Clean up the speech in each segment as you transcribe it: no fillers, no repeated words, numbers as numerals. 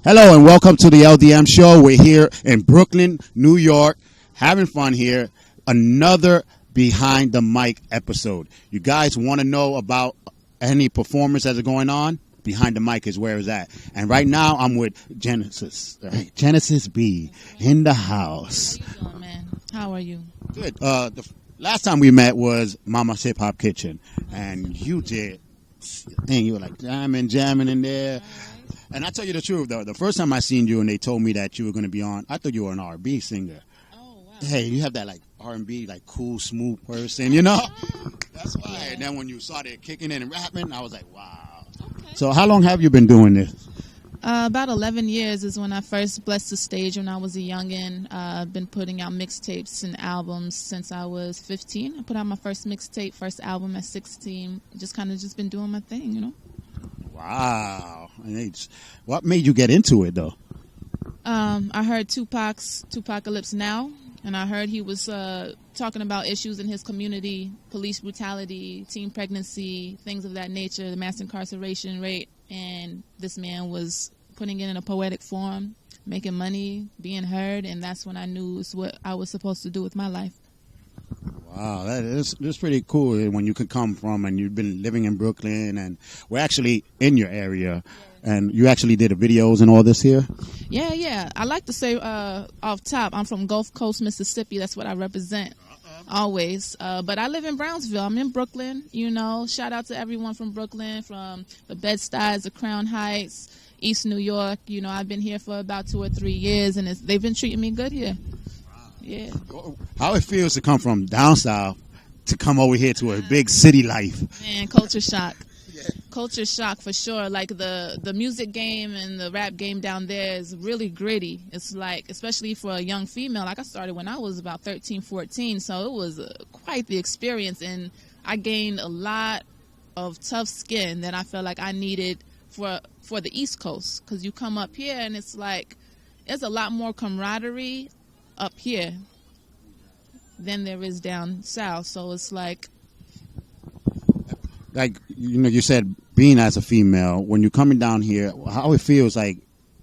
Hello and welcome to the LDM Show. We're here in Brooklyn, New York, having fun here. Another Behind the Mic episode. You guys want to know about any performers that are going on? Behind the Mic is where it's at. And right now I'm with Genesis. Right? Genesis B in the house. How you doing, man? How are you? Good. The last time we met was Mama's Hip Hop Kitchen. And you did thing. You were like jamming in there. And I tell you the truth, though, the first time I seen you and they told me that you were going to be on, I thought you were an R&B singer. Oh, wow. Hey, you have that like R&B, like cool, smooth person, you know? That's why. Yeah. And then when you started kicking in and rapping, I was like, wow. Okay. So how long have you been doing this? About 11 years is when I first blessed the stage when I was a youngin'. I've been putting out mixtapes and albums since I was 15. I put out my first mixtape, first album at 16. Just been doing my thing, you know? Wow. What made you get into it, though? I heard Tupac's Tupacalypse Now, and I heard he was talking about issues in his community, police brutality, teen pregnancy, things of that nature, the mass incarceration rate, and this man was putting it in a poetic form, making money, being heard, and that's when I knew it's what I was supposed to do with my life. Wow, that's pretty cool when you could come from and you've been living in Brooklyn and we're actually in your area and you actually did the videos and all this here? Yeah. I like to say off top, I'm from Gulf Coast, Mississippi. That's what I represent always. But I live in Brownsville. I'm in Brooklyn, you know. Shout out to everyone from Brooklyn, from the Bed-Stuys, the Crown Heights, East New York. You know, I've been here for about 2 or 3 years and they've been treating me good here. Yeah. How it feels to come from down south to come over here to a big city life? Man, culture shock. Yeah. Culture shock for sure. Like the music game and the rap game down there is really gritty. It's like, especially for a young female, like I started when I was about 13, 14, so it was quite the experience, and I gained a lot of tough skin that I felt like I needed for the East Coast, because you come up here and it's like, there's a lot more camaraderie up here than there is down south. So it's like you know, you said being as a female, when you're coming down here, how it feels like,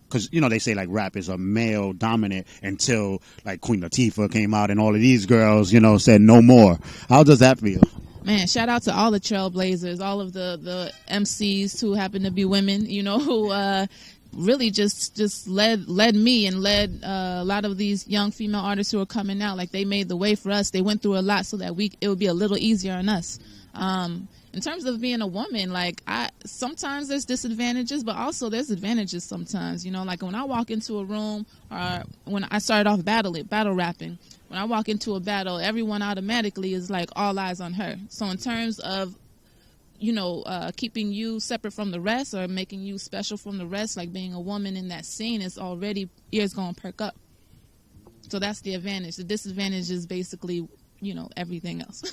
because you know they say like rap is a male dominant until like Queen Latifah came out and all of these girls, you know, said no more. How does that feel? Man, shout out to all the trailblazers, all of the MCs who happen to be women, you know, who really just led me and led a lot of these young female artists who are coming out. Like, they made the way for us. They went through a lot so that it would be a little easier on us. In terms of being a woman, like, sometimes there's disadvantages, but also there's advantages sometimes. You know, like when I walk into a room, or when I started off battle rapping, when I walk into a battle, everyone automatically is like all eyes on her. So in terms of, you know, keeping you separate from the rest or making you special from the rest, like being a woman in that scene, is already ears gonna perk up. So that's the advantage. The disadvantage is basically, you know, everything else.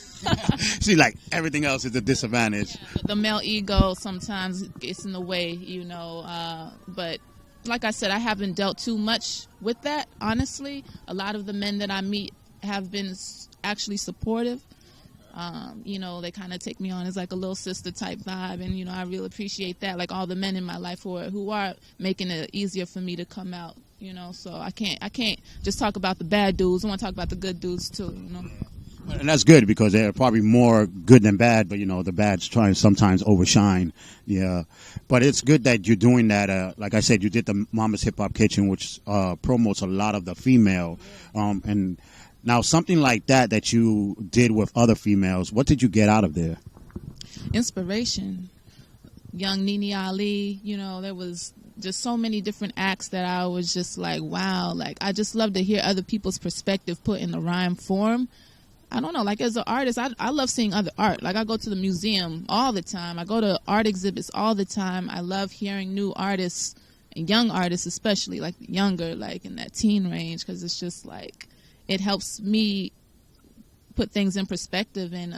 See, like everything else is a disadvantage. Yeah, the male ego sometimes gets in the way, you know, but like I said, I haven't dealt too much with that, honestly. A lot of the men that I meet have been actually supportive. You know, they kind of take me on as like a little sister type vibe, and you know, I really appreciate that. Like all the men in my life who are making it easier for me to come out. You know, so I can't just talk about the bad dudes. I want to talk about the good dudes too. You know, and that's good because they're probably more good than bad, but you know, the bad's trying to sometimes overshine. Yeah, but it's good that you're doing that. Like I said, you did the Mama's Hip Hop Kitchen, which promotes a lot of the female, and. Now, something like that you did with other females, what did you get out of there? Inspiration. Young Nene Ali, you know, there was just so many different acts that I was just like, wow. Like, I just love to hear other people's perspective put in the rhyme form. I don't know, like as an artist, I love seeing other art. Like I go to the museum all the time. I go to art exhibits all the time. I love hearing new artists, and young artists especially, like younger, like in that teen range, because it's just like, it helps me put things in perspective, and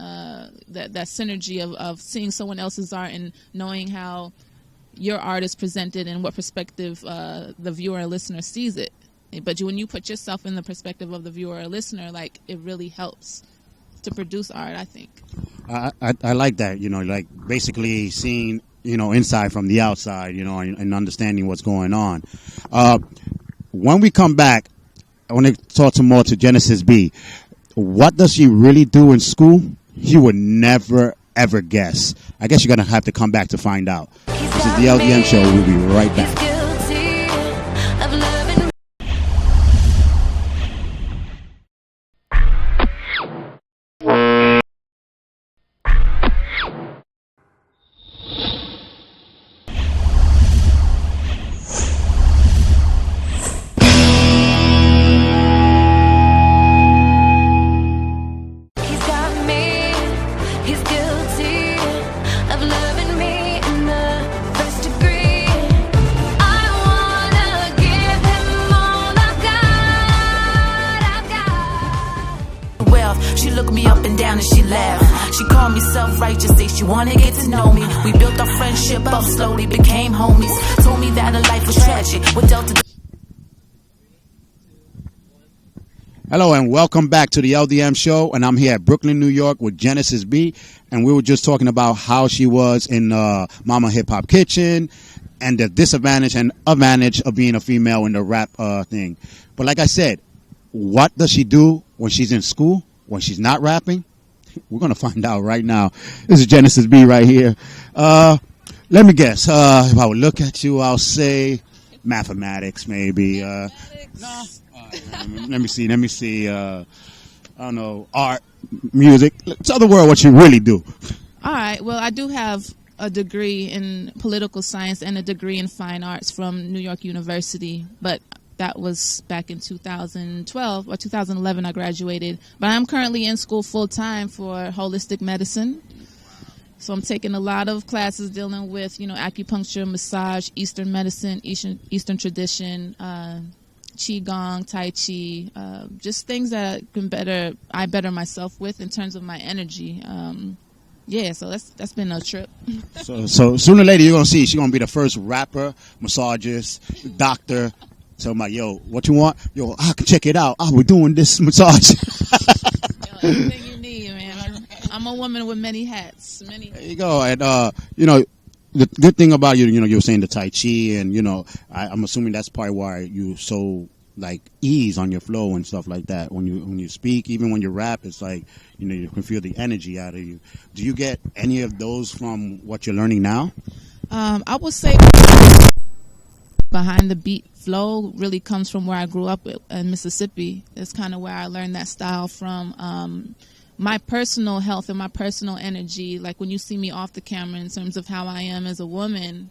that synergy of seeing someone else's art and knowing how your art is presented and what perspective the viewer or listener sees it. But when you put yourself in the perspective of the viewer or listener, like, it really helps to produce art, I think. I like that, you know, like basically seeing inside from the outside, and understanding what's going on. When we come back, I want to talk some more to Genesis B. What does she really do in school? You would never, ever guess. I guess you're going to have to come back to find out. This is the LDM Show. We'll be right back. Self-righteous, say she wanna get to know me. We built our friendship up slowly, became homies. Told me that her life was tragic. With Delta. Hello and welcome back to the LDM Show, and I'm here at Brooklyn, New York with Genesis B, and we were just talking about how she was in Mama Hip Hop Kitchen and the disadvantage and advantage of being a female in the rap thing. But like I said, what does she do when she's in school, when she's not rapping? We're going to find out right now. This is Genesis B right here. Let me guess. If I would look at you, I'll say mathematics, maybe. No. Let me see. I don't know. Art, music. Tell the world what you really do. All right. Well, I do have a degree in political science and a degree in fine arts from New York University, but that was back in 2012 or 2011 I graduated. But I'm currently in school full-time for holistic medicine. So I'm taking a lot of classes dealing with, acupuncture, massage, Eastern medicine, Eastern tradition, Qigong, Tai Chi, just things that I better myself with in terms of my energy. So that's been a trip. So sooner or later you're going to see she's going to be the first rapper, massagist, doctor. So I'm like, yo, what you want? Yo, I can check it out. We're doing this massage. Everything you need, man. I'm a woman with many hats. There you go. And, the good thing about you, you were saying the Tai Chi, and, I'm assuming that's probably why you so, ease on your flow and stuff like that. When you speak, even when you rap, it's like, you can feel the energy out of you. Do you get any of those from what you're learning now? I would say behind the beat flow really comes from where I grew up in Mississippi. It's kind of where I learned that style from. My personal health and my personal energy, like when you see me off the camera in terms of how I am as a woman,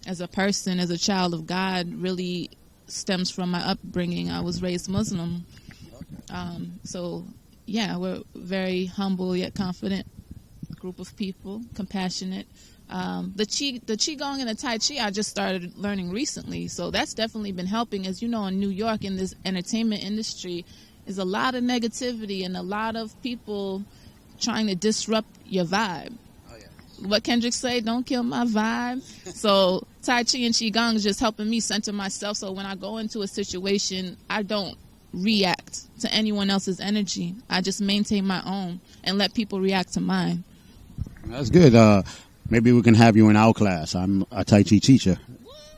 as a person, as a child of God, really stems from my upbringing. I was raised Muslim. We're very humble yet confident group of people, compassionate. The Qigong and the Tai Chi I just started learning recently, so that's definitely been helping. As you know, in New York, in this entertainment industry, there's a lot of negativity and a lot of people trying to disrupt your vibe. Oh, yeah. What Kendrick say, don't kill my vibe. So Tai Chi and Qigong is just helping me center myself, so when I go into a situation, I don't react to anyone else's energy. I just maintain my own and let people react to mine. That's good. Maybe we can have you in our class. I'm a Tai Chi teacher.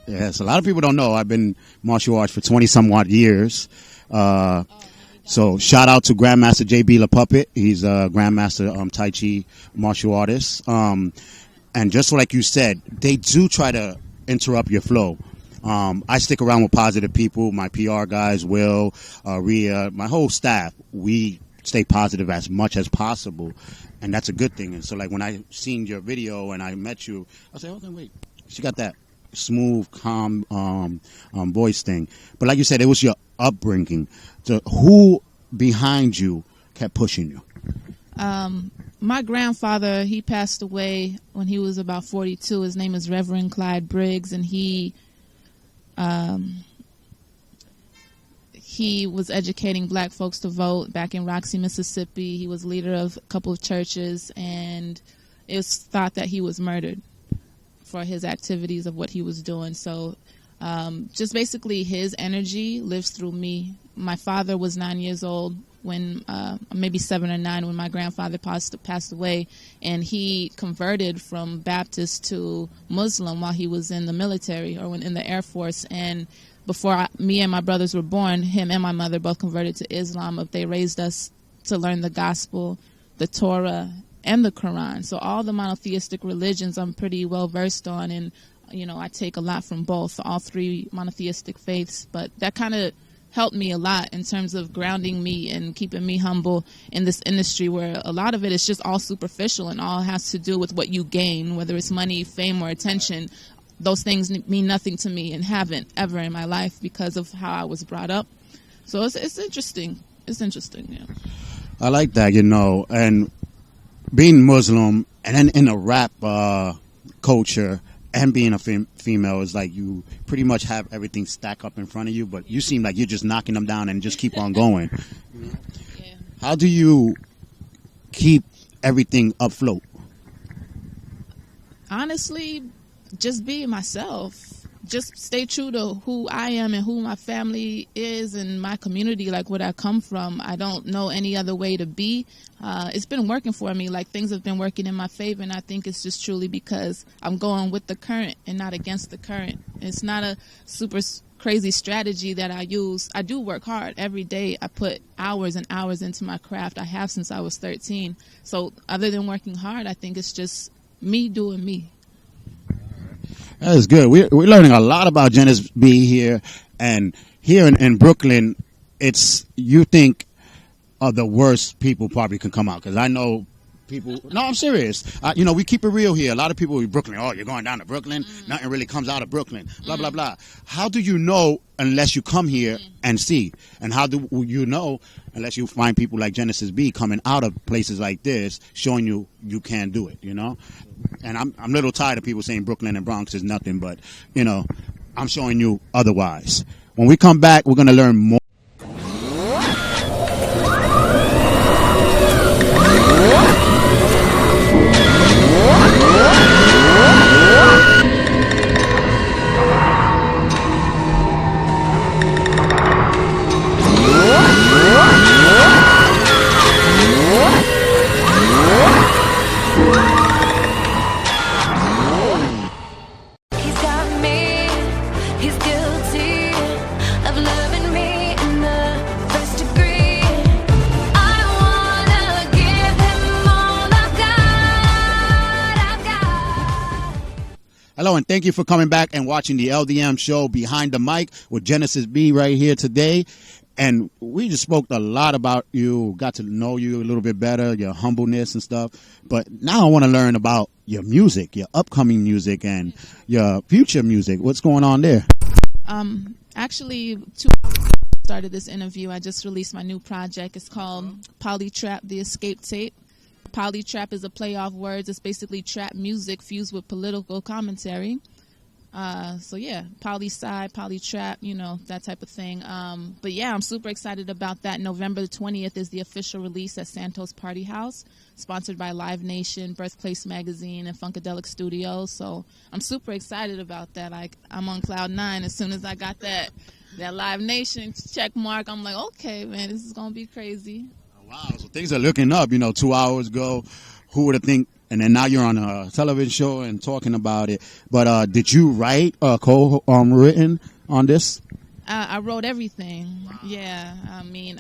Yes, a lot of people don't know. I've been martial arts for 20-some-odd years. So shout out to Grandmaster JB La Puppet. He's a Grandmaster Tai Chi martial artist. And just like you said, they do try to interrupt your flow. I stick around with positive people. My PR guys, Will, Rhea, my whole staff. We stay positive as much as possible. And that's a good thing. And so, when I seen your video and I met you, I said, okay, wait. She got that smooth, calm voice thing. But like you said, it was your upbringing. So who behind you kept pushing you? My grandfather, he passed away when he was about 42. His name is Reverend Clyde Briggs, and he was educating black folks to vote back in Roxy, Mississippi. He was leader of a couple of churches, and it was thought that he was murdered for his activities of what he was doing. So just basically his energy lives through me. My father was 9 years old when maybe 7 or 9 when my grandfather passed away, and he converted from Baptist to Muslim while he was in the military or in the Air Force. And before me and my brothers were born, him and my mother both converted to Islam. They raised us to learn the gospel, the Torah, and the Quran. So all the monotheistic religions I'm pretty well versed on, and I take a lot from both, all 3 monotheistic faiths. But that kind of helped me a lot in terms of grounding me and keeping me humble in this industry where a lot of it is just all superficial and all has to do with what you gain, whether it's money, fame, or attention. Those things mean nothing to me and haven't ever in my life because of how I was brought up. So it's interesting. It's interesting, yeah. I like that, and being Muslim and then in a rap culture and being a female is like you pretty much have everything stacked up in front of you, but you seem like you're just knocking them down and just keep on going. Yeah. How do you keep everything afloat? Honestly, just being myself. Just stay true to who I am and who my family is and my community, like where I come from. I don't know any other way to be. It's been working for me. Like, things have been working in my favor, and I think it's just truly because I'm going with the current and not against the current. It's not a super crazy strategy that I use. I do work hard every day. I put hours and hours into my craft. I have since I was 13. So other than working hard, I think it's just me doing me. That is good. We're learning a lot about Genesis B here, and here in Brooklyn, you think of the worst people probably can come out, because I know people. No, I'm serious. We keep it real here. A lot of people in Brooklyn. Oh, you're going down to Brooklyn. Nothing really comes out of Brooklyn. Blah blah blah. How do you know unless you come here and see? And how do you know unless you find people like Genesis B coming out of places like this, showing you can do it? And I'm a little tired of people saying Brooklyn and Bronx is nothing, but I'm showing you otherwise. When we come back, we're gonna learn more. Hello, and thank you for coming back and watching the LDM Show Behind the Mic with Genesis B right here today. And we just spoke a lot about you, got to know you a little bit better, your humbleness and stuff. But now I want to learn about your music, your upcoming music, and your future music. What's going on there? Actually, 2 started this interview. I just released my new project. It's called Polytrap, the Escape Tape. Polytrap is a play off words. It's basically trap music fused with political commentary. So yeah, poly-sci, polytrap, that type of thing. But yeah, I'm super excited about that. November the 20th is the official release at Santos Party House, sponsored by Live Nation, Birthplace Magazine, and Funkadelic Studios. So I'm super excited about that. I'm on cloud 9. As soon as I got that Live Nation check mark, I'm like, okay, man, this is gonna be crazy. Wow, so things are looking up. 2 hours ago, who would have think? And then now you're on a television show and talking about it. But did you write written on this? I wrote everything. Wow. Yeah,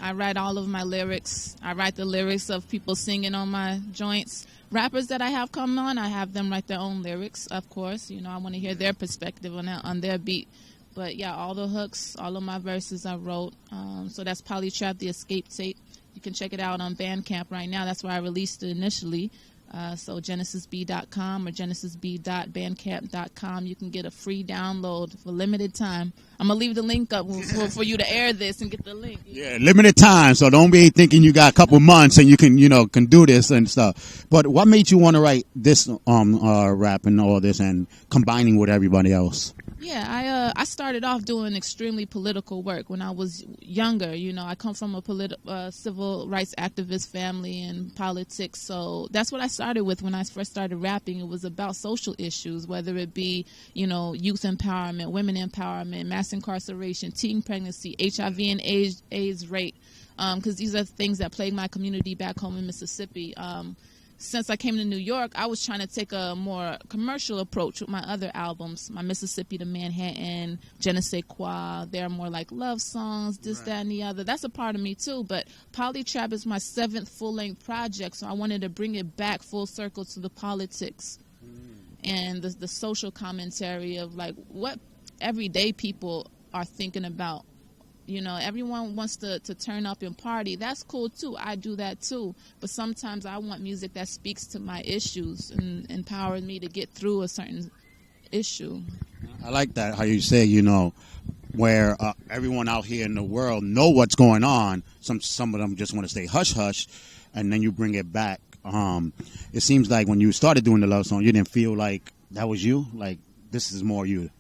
I write all of my lyrics. I write the lyrics of people singing on my joints. Rappers that I have come on, I have them write their own lyrics, of course. I want to hear their perspective on their beat. But yeah, all the hooks, all of my verses I wrote. So that's Polytrap, the Escape Tape. You can check it out on Bandcamp right now. That's where I released it initially. So genesisb.com or genesisb.bandcamp.com. You can get a free download for limited time. I'm going to leave the link up for you to air this and get the link. Yeah, limited time. So don't be thinking you got a couple months and you can do this and stuff. But what made you want to write this rap and all this and combining with everybody else? Yeah, I started off doing extremely political work when I was younger. I come from a civil rights activist family and politics, so that's what I started with when I first started rapping. It was about social issues, whether it be, youth empowerment, women empowerment, mass incarceration, teen pregnancy, HIV and AIDS rate, because these are things that plague my community back home in Mississippi. Since I came to New York, I was trying to take a more commercial approach with my other albums, my Mississippi to Manhattan, Je ne sais quoi. They're more like love songs, this, that, and the other. That's a part of me, too. But Polytrap is my 7th full-length project, so I wanted to bring it back full circle to the politics and the social commentary of, like, what everyday people are thinking about. You know, everyone wants to turn up and party. That's cool, too. I do that, too. But sometimes I want music that speaks to my issues and empowers me to get through a certain issue. I like that, how you say, you know, where everyone out here in the world know what's going on. Some of them just want to stay hush-hush, and then you bring it back. It seems like when you started doing the love song, you didn't feel like that was you? Like, this is more you?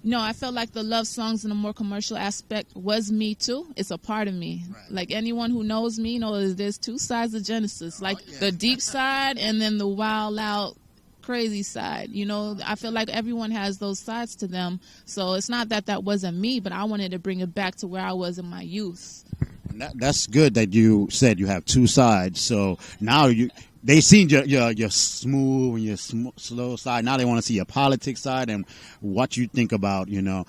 No, I felt like the love songs in a more commercial aspect was me, too. It's a part of me. Right. Like, anyone who knows me knows there's 2 sides of Genesis. Like, the deep side and then the wild, loud, crazy side. You know, I feel like everyone has those sides to them. So it's not that wasn't me, but I wanted to bring it back to where I was in my youth. That's good that you said you have 2 sides. So now they seen your smooth and your slow side. Now they want to see your politics side and what you think about, you know.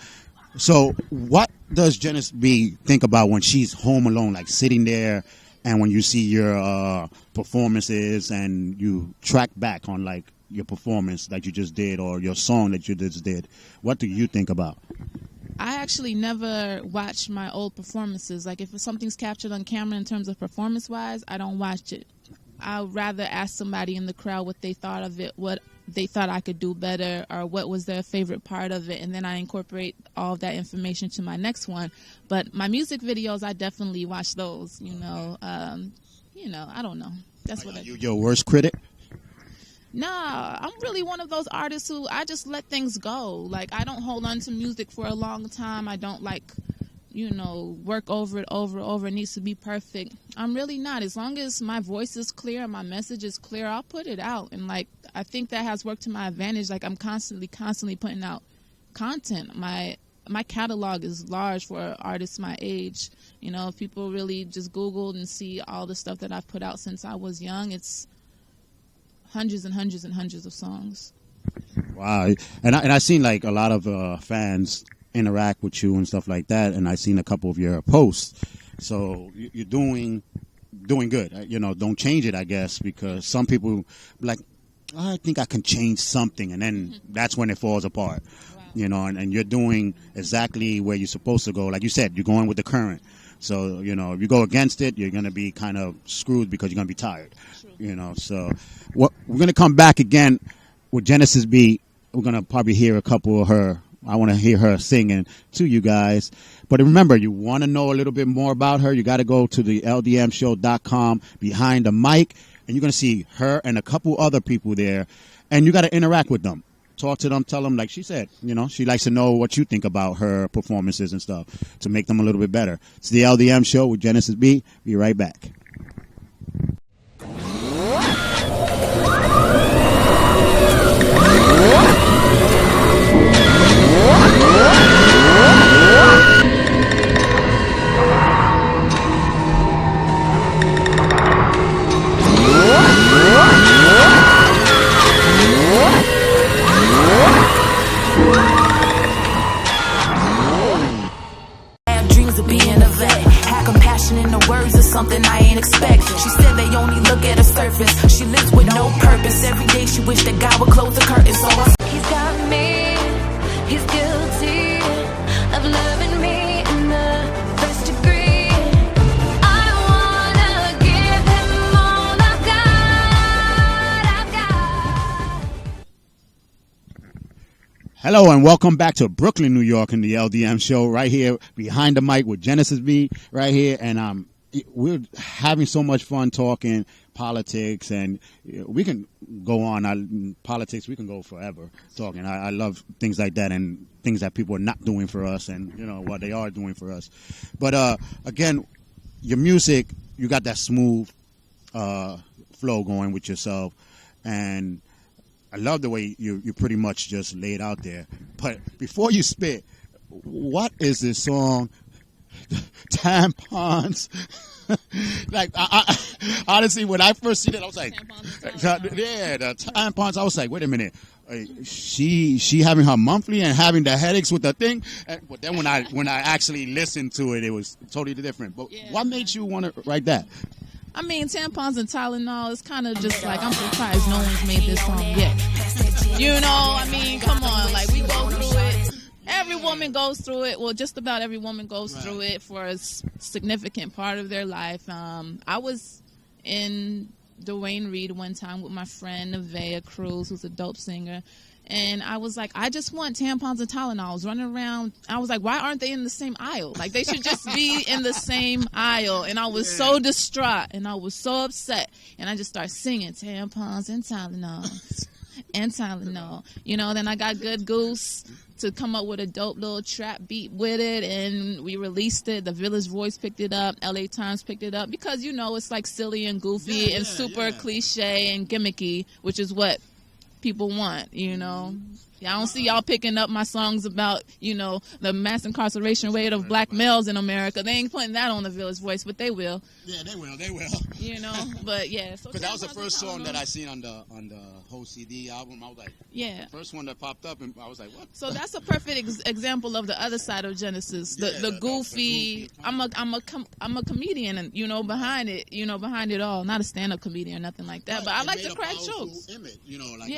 So what does Genesis B think about when she's home alone, like sitting there, and when you see your performances and you track back on like your performance that you just did or your song that you just did? What do you think about? I actually never watch my old performances. Like, if something's captured on camera in terms of performance-wise, I don't watch it. I'd rather ask somebody in the crowd what they thought of it, what they thought I could do better, or what was their favorite part of it, and then I incorporate all of that information to my next one. But my music videos, I definitely watch those, you know. I don't know. That's what I do. Your worst critic? Nah, I'm really one of those artists who I just let things go. Like, I don't hold on to music for a long time. I don't, like, you know, work over it over. It needs to be perfect. I'm really not. As long as my voice is clear and my message is clear, I'll put it out. And, like, I think that has worked to my advantage. Like, I'm constantly putting out content. My catalog is large for artists my age. You know, if people really just Googled and see all the stuff that I've put out since I was young, it's hundreds and hundreds and hundreds of songs. Wow. And I seen like a lot of fans interact with you and stuff like that, and I seen a couple of your posts. So you're doing good. You know, don't change it, I guess, because some people like, I think I can change something, and then that's when it falls apart. Wow. You know, and you're doing exactly where you're supposed to go. Like you said, you're going with the current. So, you know, if you go against it, you're going to be kind of screwed because you're going to be tired. True. You know, so we're going to come back again with Genesis B. We're going to probably hear a couple of her. I want to hear her singing to you guys. But remember, you want to know a little bit more about her, you got to go to the LDMshow.com behind the mic, and you're going to see her and a couple other people there, and you got to interact with them. Talk to them, tell them, like she said, you know, she likes to know what you think about her performances and stuff to make them a little bit better. It's the LDM Show with Genesis B. Be right back. Something I ain't expect. She said they only look at the surface. She lives with no purpose. Every day she wished that God would close the curtain. So he's got me. He's guilty of loving me in the first degree. I wanna give him all I've got. Hello and welcome back to Brooklyn, New York, in the LDM Show, right here behind the mic with Genesis B, right here, and we're having so much fun talking politics, and we can go on. Politics, we can go forever talking. I love things like that and things that people are not doing for us, and you know what they are doing for us. But again, your music, you got that smooth flow going with yourself, and I love the way you pretty much just lay it out there. But before you spit, what is this song? Tampons. Like, honestly, when I first seen it, I was like, Tampons and yeah, the tampons. I was like, wait a minute. She having her monthly and having the headaches with the thing, but then when I actually listened to it, it was totally different. But Yeah. what made you want to write that? I mean, tampons and Tylenol is kind of just like, I'm surprised no one's made this song yet. You know, I mean, come on, like, we go through it. Every woman goes through it. Well, just about every woman goes through it for a significant part of their life. I was in Dwayne Reed one time with my friend Nevaeh Cruz, who's a dope singer. And I was like, I just want tampons and Tylenols running around. I was like, why aren't they in the same aisle? Like, they should just be in the same aisle. And I was so distraught and I was so upset. And I just started singing tampons and Tylenols and Tylenol. You know, then I got Good Goose to come up with a dope little trap beat with it, and we released it. The Village Voice picked it up. LA Times picked it up because, you know, it's like silly and goofy and super cliche and gimmicky, which is what people want, you know. Yeah, I don't see y'all picking up my songs about, you know, the mass incarceration rate of black males in America. They ain't putting that on the Village Voice, but they will. Yeah, they will. You know, but yeah. So Because that was the first song that I seen on the whole CD album. I was like, yeah. first one that popped up, and I was like, what? So that's a perfect example of the other side of Genesis, the goofy. I'm a comedian, and you know, behind it all. Not a stand-up comedian or nothing like that, but I like to crack jokes. Image, you know, like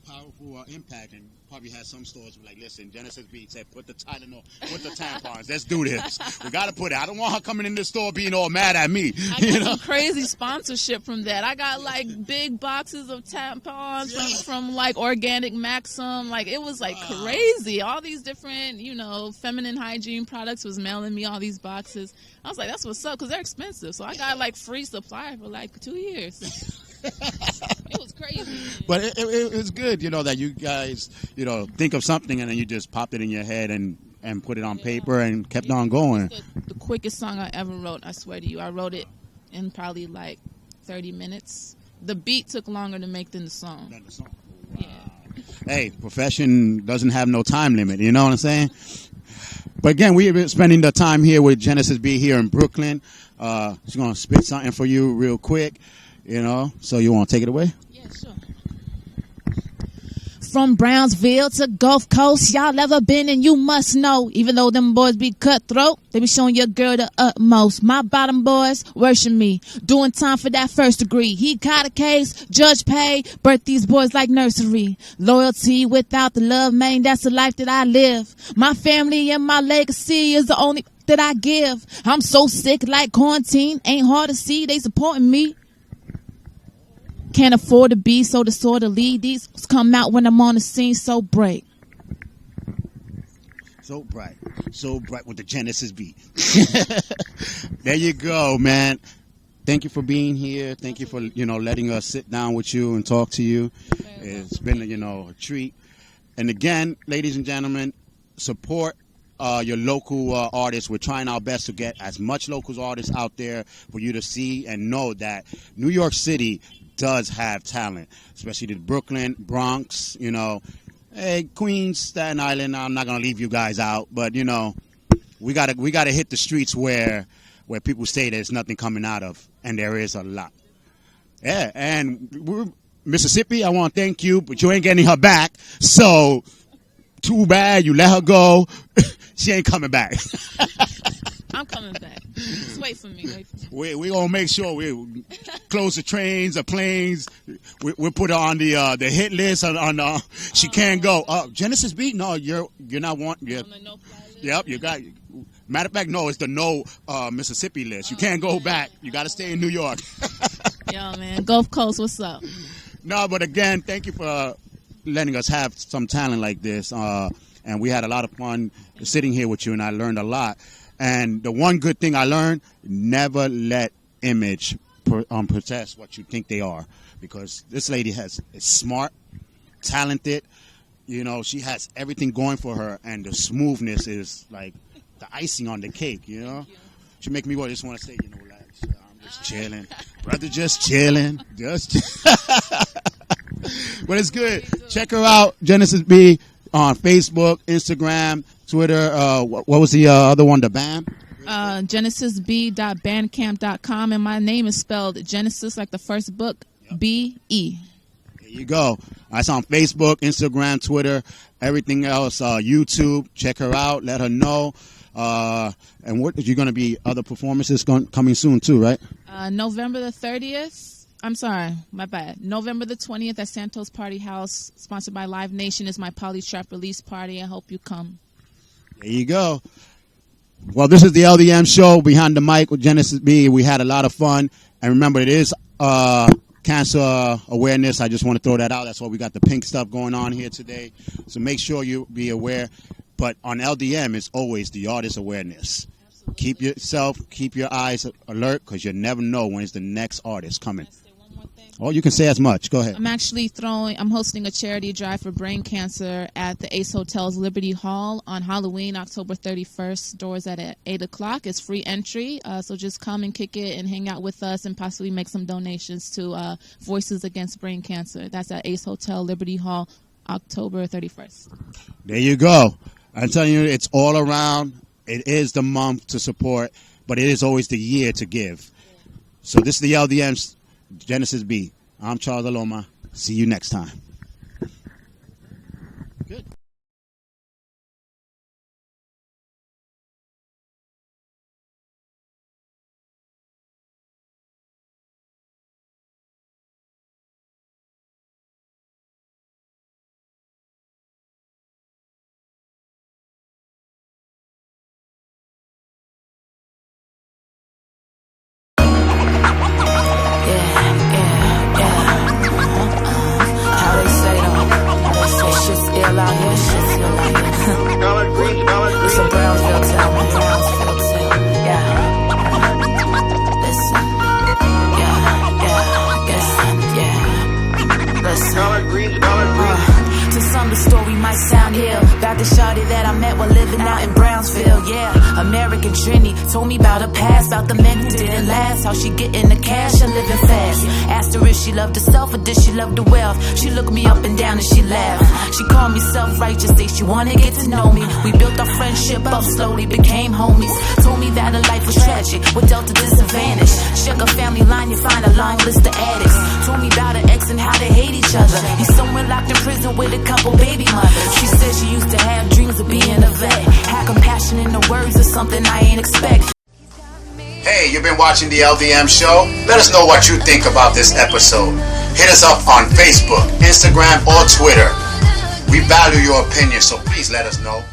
powerful impact, and probably had some stores like, listen, Genesis B said, put the Tylenol, put the tampons. Let's do this. We got to put it. I don't want her coming in the store being all mad at me. I got some crazy sponsorship from that. I got like big boxes of tampons from like Organic Maxim. Like, it was like crazy. All these different, you know, feminine hygiene products was mailing me all these boxes. I was like, that's what's up, because they're expensive. So I got like free supply for like 2 years. It was crazy. But it was good, you know, that you guys, you know, think of something and then you just popped it in your head and put it on paper and kept on going. The quickest song I ever wrote, I swear to you. I wrote it in probably like 30 minutes. The beat took longer to make than the song. Wow. Yeah. Hey, profession doesn't have no time limit, you know what I'm saying? But again, we've been spending the time here with Genesis B here in Brooklyn. She's going to spit something for you real quick. You know, so you want to take it away? Yeah, sure. From Brownsville to Gulf Coast, y'all ever been and you must know. Even though them boys be cutthroat, they be showing your girl the utmost. My bottom boys worship me, doing time for that first degree. He got a case, judge paid, birth these boys like nursery. Loyalty without the love, man, that's the life that I live. My family and my legacy is the only that I give. I'm so sick like quarantine, ain't hard to see, they supporting me. Can't afford to be so disorderly. These come out when I'm on the scene so bright. So bright with the Genesis beat. There you go, man. Thank you for being here. Thank you for, you know, letting us sit down with you and talk to you. It's been, you know, a treat. And again, ladies and gentlemen, support your local artists. We're trying our best to get as much local artists out there for you to see and know that New York City does have talent, especially the Brooklyn, Bronx, you know. Hey, Queens, Staten Island, I'm not going to leave you guys out, but, you know, we gotta hit the streets where people say there's nothing coming out of, and there is a lot. Yeah, and Mississippi, I want to thank you, but you ain't getting her back, so too bad you let her go. She ain't coming back. I'm coming back. Just wait for me. We gonna make sure we close the trains, the planes. We put her on the hit list. She can't go. Genesis B. No, you're not wanting. On the no-fly list? Yep, you got. Matter of fact, no, it's the no Mississippi list. You can't go back. You got to stay in New York. Yo, man, Gulf Coast, what's up? No, but again, thank you for letting us have some talent like this. And we had a lot of fun sitting here with you, and I learned a lot. And the one good thing I learned, never let image protest what you think they are. Because this lady is smart, talented. You know, she has everything going for her. And the smoothness is like the icing on the cake, you know. She make me just want to say, you know, like, I'm just chilling. Brother, just chilling. But it's good. Check her out, Genesis B, on Facebook, Instagram, Twitter. What was the other one? The BAM? genesisb.bandcamp.com, and my name is spelled Genesis like the first book, B-E. There you go. That's on Facebook, Instagram, Twitter, everything else, YouTube. Check her out. Let her know. And what you're going to be other performances coming soon too, right? November the 30th. I'm sorry, my bad. November the 20th at Santos Party House, sponsored by Live Nation, is my Polytrap release party. I hope you come. There you go. Well, this is the LDM show, Behind the Mic with Genesis B. We had a lot of fun. And remember, it is cancer awareness. I just want to throw that out. That's why we got the pink stuff going on here today. So make sure you be aware. But on LDM, it's always the artist awareness. Absolutely. Keep your eyes alert, because you never know when it's the next artist coming. Oh, you can say as much. Go ahead. I'm hosting a charity drive for brain cancer at the Ace Hotel's Liberty Hall on Halloween, October 31st. Doors at 8 o'clock. It's free entry. So just come and kick it and hang out with us and possibly make some donations to Voices Against Brain Cancer. That's at Ace Hotel, Liberty Hall, October 31st. There you go. I'm telling you, it's all around. It is the month to support, but it is always the year to give. So this is the LDM's Genesis B. I'm Charles Aloma. See you next time. Good. It's a Brownsville town, Brownsville town. Yeah. Listen. To some, the story might sound ill. About the shawty that I met while living out in Brownsville. Yeah, American Trini told me about her past, about the men who didn't last, how she getting the cash and living fast. Asked her if she loved herself or did she love the wealth. She looked me up and down and she laughed. She called me self-righteous, say she wanna get to know me. We built our friendship up slowly, became homies. Told me that her life was tragic, with dealt a disadvantage. Check her family line, you find a long list of addicts. Told me about her ex and how they hate each other. He's somewhere locked in prison with a couple baby mothers. She said she used to have dreams of being a vet. Had compassion in the words of something I ain't expect. Hey, you've been watching the LDM show? Let us know what you think about this episode. Hit us up on Facebook, Instagram, or Twitter. We value your opinion, so please let us know.